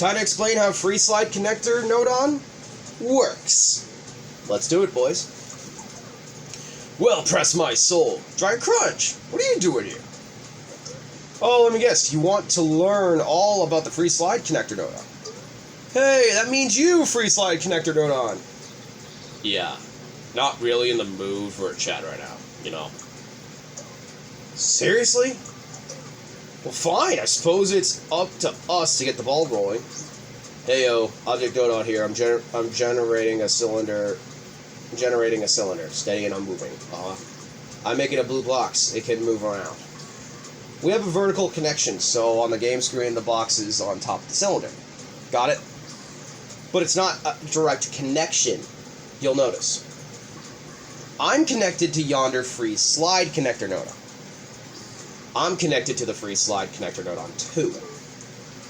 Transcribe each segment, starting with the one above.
Time to explain how free slide connector Nodon works. Let's do it, boys. Well, press my soul. Dry crunch. What are you doing here? Oh, let me guess. You want to learn all about the free slide connector Nodon. Hey, that means you, free slide connector Nodon. Yeah, not really in the mood for a chat right now, you know. Seriously? Well, fine. I suppose it's up to us to get the ball rolling. Hey, yo, Object Nodon here. I'm generating a cylinder. Steady and unmoving. I'm making a blue box. It can move around. We have a vertical connection, so on the game screen, the box is on top of the cylinder. Got it? But it's not a direct connection, you'll notice. I'm connected to yonder free slide connector Nodon. I'm connected to the free slide connector Nodon too.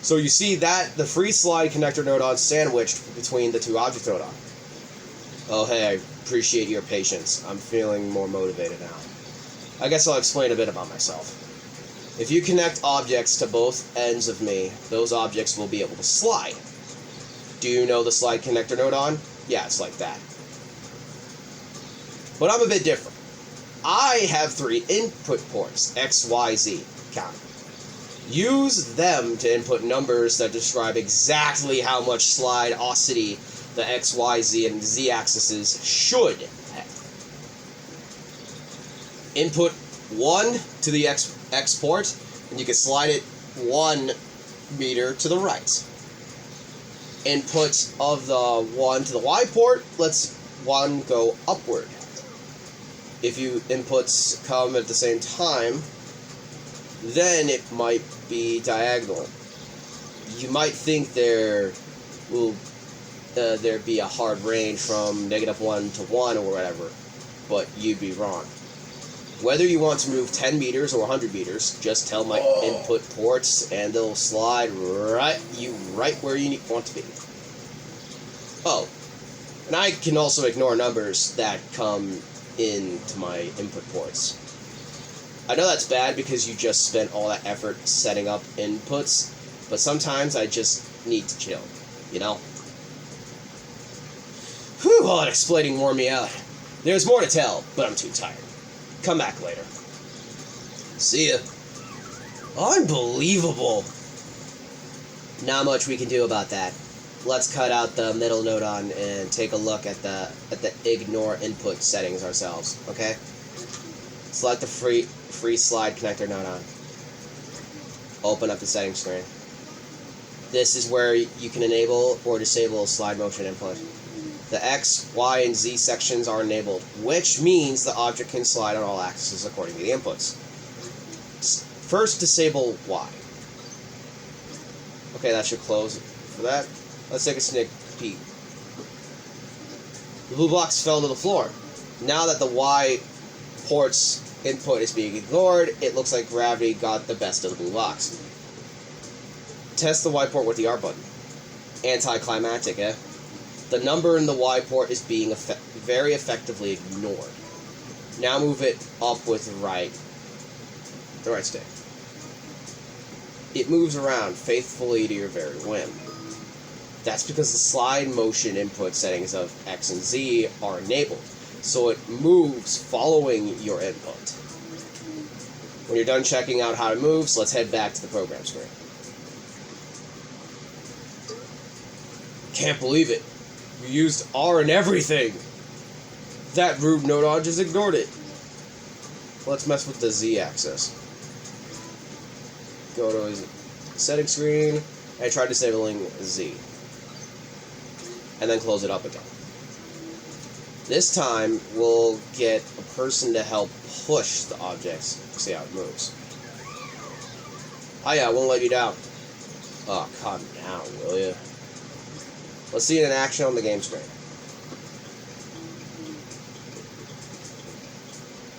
So you see that the free slide connector Nodon sandwiched between the two object Nodon. Oh hey, I appreciate your patience. I'm feeling more motivated now. I guess I'll explain a bit about myself. If you connect objects to both ends of me, those objects will be able to slide. Do you know the slide connector Nodon? Yeah, it's like that. But I'm a bit different. I have 3 input ports, X, Y, Z, count. Use them to input numbers that describe exactly how much slideosity the X, Y, Z, and Z axes should have. Input 1 to the X port, and you can slide it 1 meter to the right. Input of the 1 to the Y port lets 1 go upward. If you inputs come at the same time, then it might be diagonal. You might think there will be a hard range from -1 to 1 or whatever, but you'd be wrong. Whether you want to move 10 meters or 100 meters, just tell my input ports and they'll slide right where you want to be. Oh, and I can also ignore numbers that come into my input ports. I know that's bad because you just spent all that effort setting up inputs, but sometimes I just need to chill, you know? Whew, all that explaining wore me out. There's more to tell, but I'm too tired. Come back later. See ya. Unbelievable. Not much we can do about that. Let's cut out the middle Nodon and take a look at the ignore input settings ourselves, okay? Select the free slide connector Nodon. Open up the settings screen. This is where you can enable or disable slide motion input. The X, Y, and Z sections are enabled, which means the object can slide on all axes according to the inputs. First, disable Y. Okay, that should close for that. Let's take a sneak peek. The blue box fell to the floor. Now that the Y port's input is being ignored, it looks like gravity got the best of the blue box. Test the Y port with the R button. Anticlimactic, eh? The number in the Y port is being very effectively ignored. Now move it up with the right stick. It moves around faithfully to your very whim. That's because the slide motion input settings of X and Z are enabled, so it moves following your input. When you're done checking out how it moves, let's head back to the program screen. Can't believe it. You used R and everything! That rude Nodon just ignored it. Let's mess with the Z axis. Go to his settings screen and try disabling Z. And then close it up again. This time, we'll get a person to help push the objects. See how it moves. Oh yeah, I won't let you down. Oh, calm down, will you? Let's see it in action on the game screen.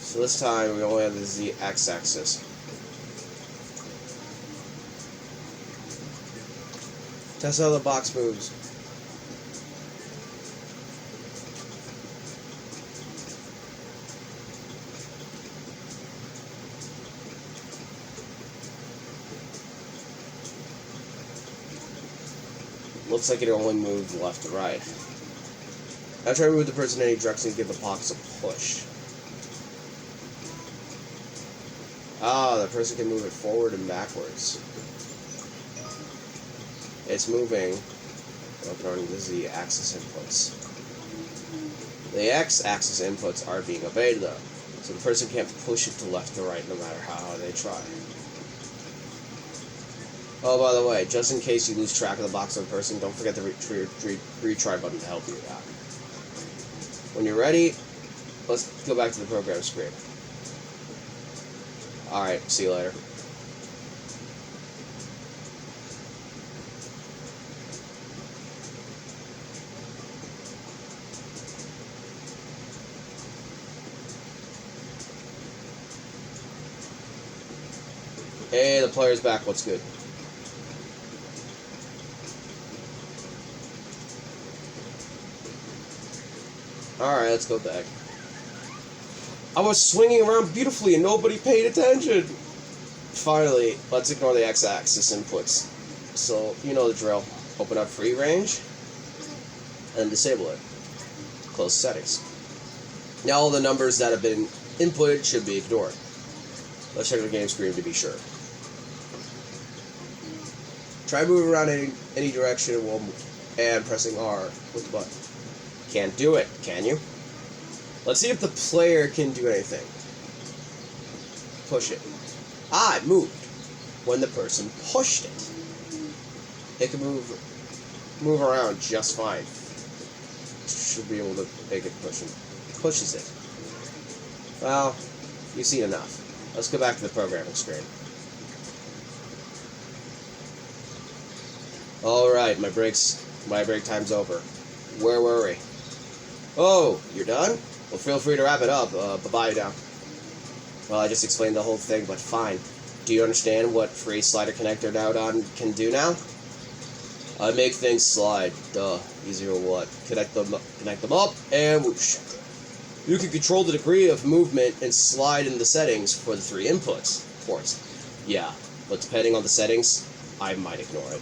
So this time, we only have the Z x-axis. Test how the box moves. Looks like it only moved left to right. Now try to move the person in any direction and give the box a push. Ah, the person can move it forward and backwards. It's moving. This is the axis inputs. The x-axis inputs are being obeyed though, so the person can't push it to left or right no matter how hard they try. Oh, by the way, just in case you lose track of the box of the person, don't forget the retry button to help you out. When you're ready, let's go back to the program screen. Alright, see you later. Hey, the player's back. What's good? Alright, let's go back. I was swinging around beautifully and nobody paid attention. Finally, let's ignore the x-axis inputs. So, you know the drill. Open up free range and disable it. Close settings. Now all the numbers that have been inputted should be ignored. Let's check the game screen to be sure. Try moving around any direction and pressing R with the button. Can't do it, can you? Let's see if the player can do anything. Push it. Ah, it moved when the person pushed it. It can move around just fine. Should be able to make it pushes it. Well, you've seen enough. Let's go back to the programming screen. Alright, my break time's over. Where were we? Oh, you're done? Well, feel free to wrap it up. Bye-bye now. Well, I just explained the whole thing, but fine. Do you understand what free slider connector Nodon can do now? I make things slide. Duh. Easier what? Connect them up, and whoosh. You can control the degree of movement and slide in the settings for the 3 inputs ports. Yeah, but depending on the settings, I might ignore it.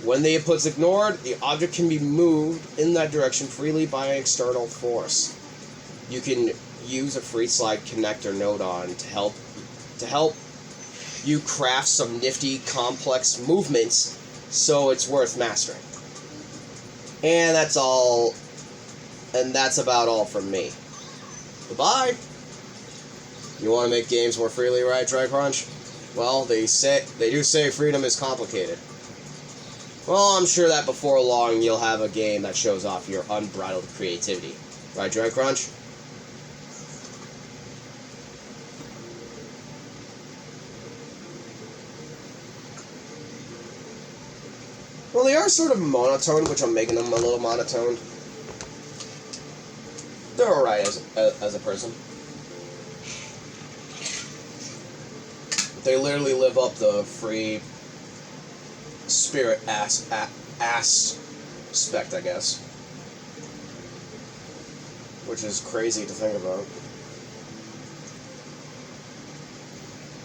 When the input's ignored, the object can be moved in that direction freely by an external force. You can use a free slide connector Nodon to help you craft some nifty, complex movements, so it's worth mastering. And that's all. And that's about all from me. Goodbye. You want to make games more freely, right, DryCrunch? Well, they do say freedom is complicated. Well, I'm sure that before long you'll have a game that shows off your unbridled creativity. Right, DryCrunch? Well, they are sort of monotone, which I'm making them a little monotone. They're alright as a person. They literally live up the free spirit aspect, I guess. Which is crazy to think about.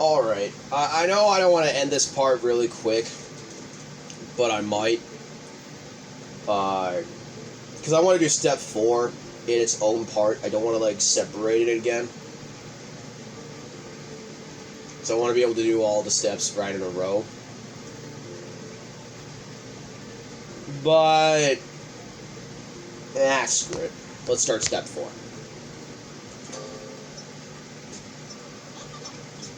Alright, I know I don't want to end this part really quick, but I might. Because I want to do step 4 in its own part. I don't want to, like, separate it again. So I want to be able to do all the steps right in a row. But screw it. Let's start step 4.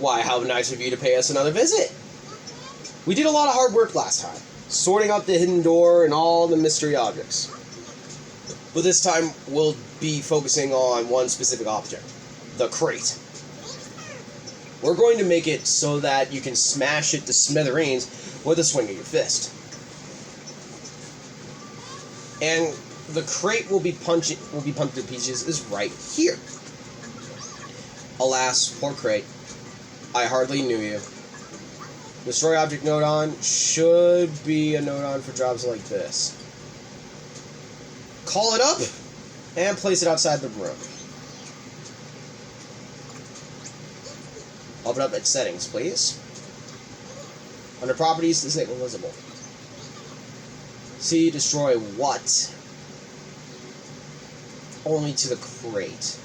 Why, how nice of you to pay us another visit. We did a lot of hard work last time, sorting out the hidden door and all the mystery objects. But this time, we'll be focusing on one specific object, the crate. We're going to make it so that you can smash it to smithereens with a swing of your fist. And the crate will be pumped to pieces is right here. Alas, poor crate. I hardly knew you. Destroy object Nodon should be a Nodon for jobs like this. Call it up and place it outside the room. Open up its settings, please. Under properties, disable visible. See, destroy what? Only to the crate.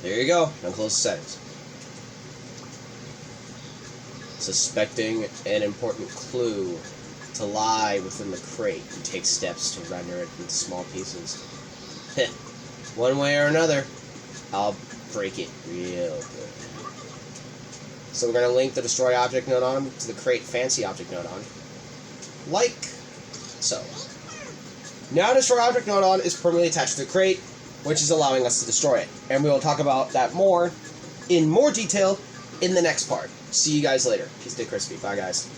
There you go. Now close the settings. Suspecting an important clue to lie within the crate, you take steps to render it into small pieces. One way or another, I'll break it real good. So we're going to link the destroy object Nodon to the crate fancy object Nodon. Like so. Now destroy object Nodon is permanently attached to the crate, which is allowing us to destroy it. And we will talk about that in more detail in the next part. See you guys later. Peace, stay crispy. Bye, guys.